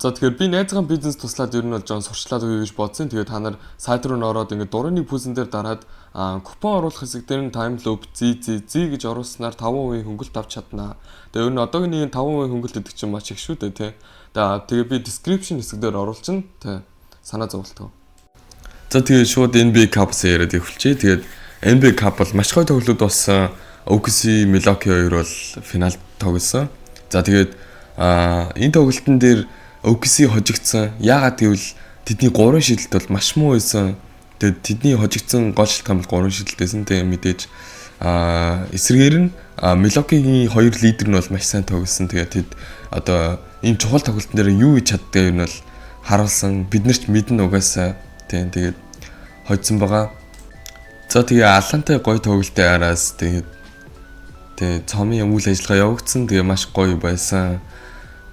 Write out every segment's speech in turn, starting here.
За тэгэхээр би найзгаан бизнес туслаад ер нь бол жоон сурчлаад өгье гэж бодсон. Тэгээд та нар сайт руу ороод ингээд дурны пүүсэн дээр дараад купон оруулах хэсэг дээр нь time loop Z гэж оруулснаар 5% хөнгөлт авч чаднаа. Тэгээд ер нь одоогийн 5% хөнгөлт гэдэг чинь маш их шүү дээ тий. Тэгээд би description хэсэг дээр оруулчихна тий. Санаа зовлтгоо. За тэгээд шууд NBA Cup-с яриад эхэлчихье. Тэгээд NBA Cup бол маш гоё тоглолт болсон. OKC Milwaukee хоёр бол финалд тоглосон. За тэгээд энэ тоглолтын дээр OKC хожигдсан. Яагаад гэвэл тэдний 3 шидэлт бол маш муу байсан. Тэгээд тэдний хожигдсан гол шалтгаан бол 3 шидэлтээсэн. Тэгээд мэдээж эсрэгээр нь Milwaukee-гийн хоёр лидер нь бол маш сайн тоглосон. Тэгээд тэд одоо энэ чухал тоглолтын дээр юу хийж чаддгаа юм бол харуулсан. Бид нар ч мэднэ угаасаа. Тэгээд хоцсон байгаа. За тэгээ Атлантай гоё тоглолтын араас тэгээд цомын үйл ажиллагаа явагдсан. Тэгээ маш гоё байсан.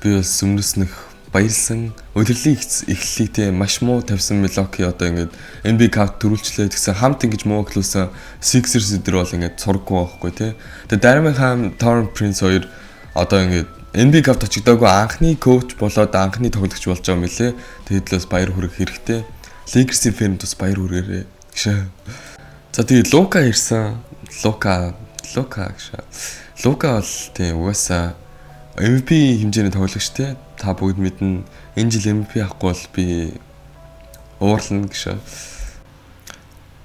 Би бас өмнөөс нөх баярлсан. Удирлын эхлэлийг маш муу тавьсан Milwaukee одоо ингээд NBA Cup төрүүлчлээ гэсэн хамт ингэж муу эхлүүлсэн Sixers өдр бол ингээд сургаггүй байхгүй тий. Тэгээ Darvin Ham, Taurean Prince хоёр одоо ингээд NBA Cup очигдоогүй анхны коуч болоод анхны тоглогч болж байгаа юм лээ. Тэгээд л бас баяр хүрэх хэрэгтэй. Lakers-ийн фэн бас баяр хүргээрээ гэж. За тэгээд Luka ирсэн. Luka бол тийм угаасаа MVP хэмжээний тоглогч тий. Та бүгд мэднэ. Энэ жил MVP авахгүй бол би уурлана гэж.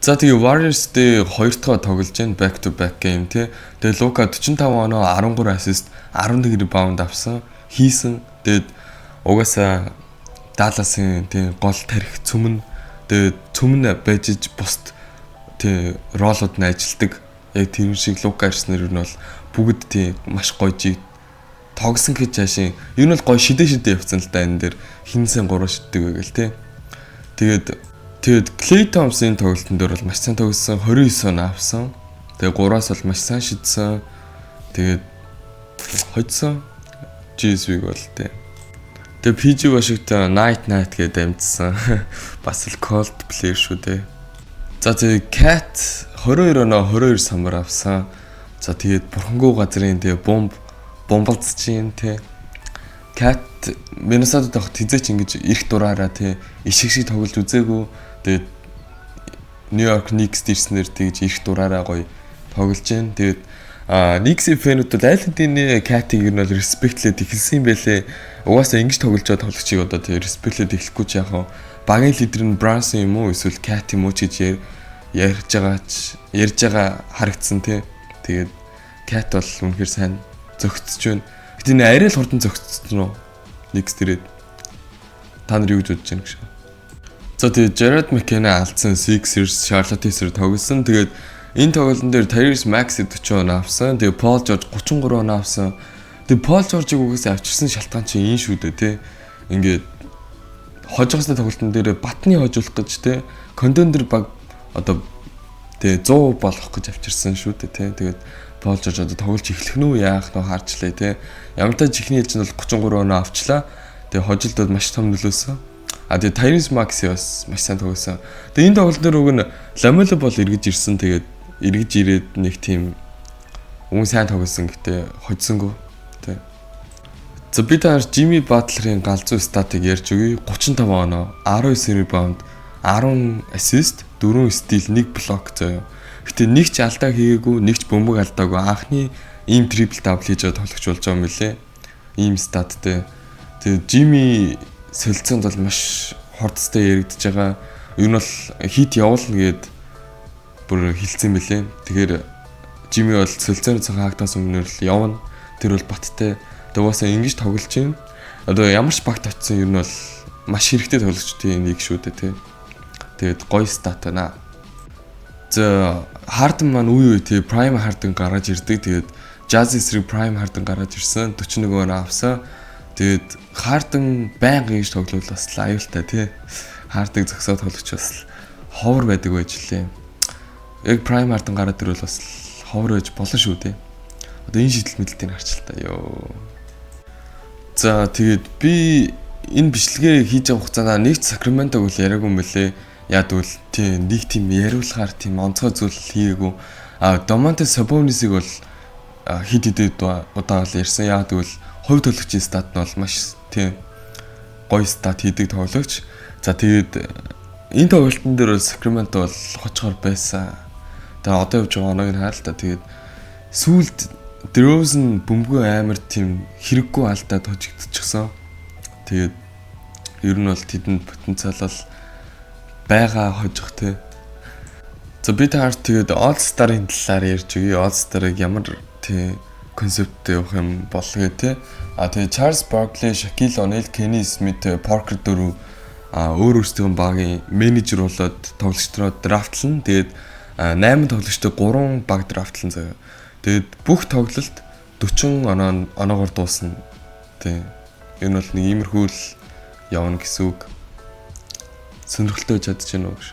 За тэгээ Warriors-тэй 2 дахь тоглож байна. Back to back game тий. Тэгээ Luka 45 оноо 13 assist, 11 rebound авсан. Хийсэн. Тэгээд угаасаа Dallas-ын тий гол тарих цөмн тэгээд цөмн байж бусд тий ролууд нь ажилдаг. Яг тэр шиг Luka ирснээр нь бол бүгд тий маш гоё жиг тогсон гэж хаашийн ер нь бол гоё шидэ явцсан л да энэ дээр хинсэн 3 шиддэг вэ гэл тий. Тэгээд Klay Thompson тоглолтын дээр бол маш сайн тогсон 29 он авсан. Тэгээд 3-аас бол маш сайн шидсэн. Тэгээд хоцсон GSV бол тий. Тэгээд PG Washington Night гэдэг дамжсан. Бас л cold player шүү дээ. За тэгээд Cat 22 оноо 22 самбар авсан. За тэгээд бурхангүй газрын тэгээд бомбалцж чинь тий. Cat Minnesota дахь хизээч ингэж ирэх дураараа тий ишиг шиг тоглож үзээгүй. Тэгээд New York Knicks дэрснэр тэгж ирэх дураараа гоё тоглож जैन. Тэгээд Knicks-ийн фэнүүд бол аль хэдийн Cat-ийг ер нь бол респектлээд эхэлсэн юм байлээ. Угаасаа ингэж тоглож байгаа тоглогчийг одоо тий респектлээд эхлэхгүй ч яах вэ? Багийн лидер нь Brunson юм уу эсвэл Cat юм уу гэж ярьж байгаа харагдсан тий. Тэгээд Cat бол үнэхээр сайн зөгцөж байна. Гэтэ нэ арай л хурдан зөгцсөн үү? Knicks дээрээ та нар юу гэж бодож байна гэж. За тэгээд Jared McCann алдсан Sixers Charlotte-ээр тоглосон. Тэгээд энэ тоглолтын дээр Tyrese Maxey 40 он авсан. Тэгээд Paul George 33 он авсан. Тэгээд Paul George-ыг угаасаа авчирсан шалтгаан чинь энэ шүү дээ тий. Ингээд хожигсны тоглолтын дээр батны хожуулах гэж тий. Contender баг одоо тэгээ 100 болох гэж авчирсан шүү дээ тий. Тэгээд Paul George одоо тоглож эхлэх нь үү яах нь харчлаа тий. Ямар ч ихний ээлж нь бол 33 оноо авчлаа. Тэгээ хожилдод маш том нөлөөсөн. Тэгээ Tyrese Maxey бас маш сайн тоглосон. Тэгээ энэ тоглолт дээр уг нь Lamelo бол эргэж ирсэн. Тэгээд эргэж ирээд нэг тийм өн сайн тоглосон гэтээ хоцсонгүй тий. За би та Jimmy Butler-ийн галзуу статыг ярьж өгье. 35 оноо, 19 rebound, 10 assist, 4 steal, 1 block заяа. Гэтэ нэг ч алдаа хийгээгүй, нэг ч бөмбөг алдаагүй. Анхны ийм triple double хийж байгаа тоглогч болж байгаа юм лээ. Ийм статтай. Тэгээ Jimmy солилцоонд бол маш хордстой яригдж байгаа. Ер нь бол хит явуулна гэд бүр хэлсэн мөлий. Тэгэхээр Jimmy бол солилцооны цанхаа хагтаас өмнө л явна. Тэр бол баттай. Угаасаа ингэж тоглож байна. Одоо ямар ч багт очсон ер нь бол маш хэрэгтэй тоглогчдын нэг шүү дээ тий. Тэгээд гоё стат байна. За Harden маань үе тий Prime Harden гараад ирдэг. Тэгээд Jazz эсрэг Prime Harden гараад ирсэн. 41 он авсан. Тэгээд Harden байнга ингэж тоглол бас аюултай тий. Harden зөксөө тоглогч бас ховор байдаг байж лээ. Яг Prime Harden гараад ирвэл бас ховор байж болно шүү дээ. Одоо энэ шийдэл мэдлэлтийг харч л та ёо. За тэгээд би энэ бичлэгээ хийж байгаа хугацаанд нэг Sacramento-г л яриаггүй юм бэлээ. Яг бол тийм нэг тийм яриулахаар тийм онцгой зүйл хийгээгүй. Domantas Sabonis-ыг бол хид удаа л ярьсан. Яг бол хувь төлөгчийн стат нь бол маш тийм гоё стат хийдэг тоглогч. За тэгээд энэ тоглолтын дээр бол Sacramento бол хожгоор байсан. Тэгээ одоо явж байгаа оноог нь хаал та. Тэгээд сүүлд DeRozan бөмбөгөө амар тийм хэрэггүй алдаад хожигдчихсан. Тэгээд ер нь бол тэдэнд потенциал бол байгаа хожих те. За би таар тэгээд All Star-ын талаар ярьж өгье. All Star-ыг ямар тий концепттэй явах юм болго те. Тэгээд Charles Barkley, Shaquille O'Neal, Kenny Smith, Parker дөрөв өөр өөрсдийн багийн менежер болоод тоглогчдоо драфтлана. Тэгээд 8 тоглогчтой 3 баг драфтлан заяа. Тэгээд бүх тоглолт 40 оноогоор дуусна. Тий. Энэ бол нэг иймэрхүү л явна гэсэн үг. Сонирхолтой чадж байна уу гэж.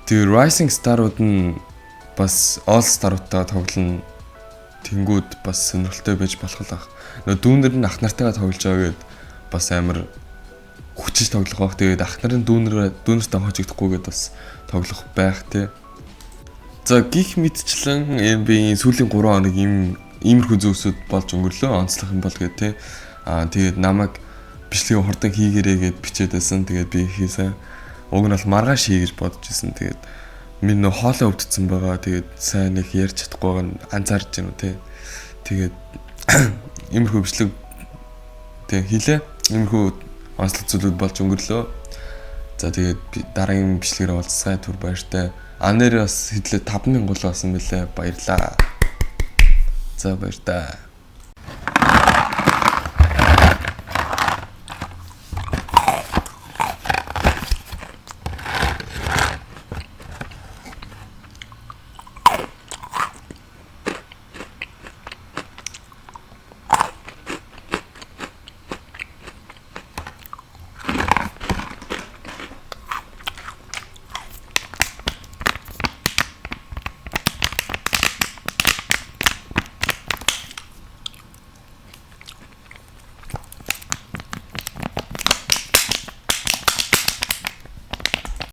Тэгээд Rising Star-ууд нь бас All Star-уудаа тоглоно. Тэнгүүд бас сонирхолтой байж болох л ах. Нөгөө дүүнер нь ах нартайгаа тоглож байгаа гээд бас амар хүчиж тоглох байх. Тэгээд ах нарын дүүнертэй хожигдохгүйгээд бас тоглох байх тий. За гих мэдчлэн NBA-ийн сүүлийн 3 хоног иймэрхүү зүйлсүүд болж өнгөрлөө. Онцлох юм бол гээ тий. Тэгээд намайг бичлэгийн хурдан хийгэрээ гэд бичээд байсан. Тэгээд би хийсэн. Уг нь бол маргааш хий гэж бодож исэн. Тэгээд минь нөө хоолой өвдсөн байгаа. Тэгээд сайн нэг ярьж чадахгүй байгаа нь анзаарч байна уу тий. Тэгээд иймэрхүү бичлэг тэг хийлээ. Иймэрхүү онцлог зүйлүүд болж өнгөрлөө. За тэгээд дараагийн бичлэгээр уулзсай түр баяртай. Нэр бас хэдлээ 5000 гол болсон мөлий баярлаа. За баяртай.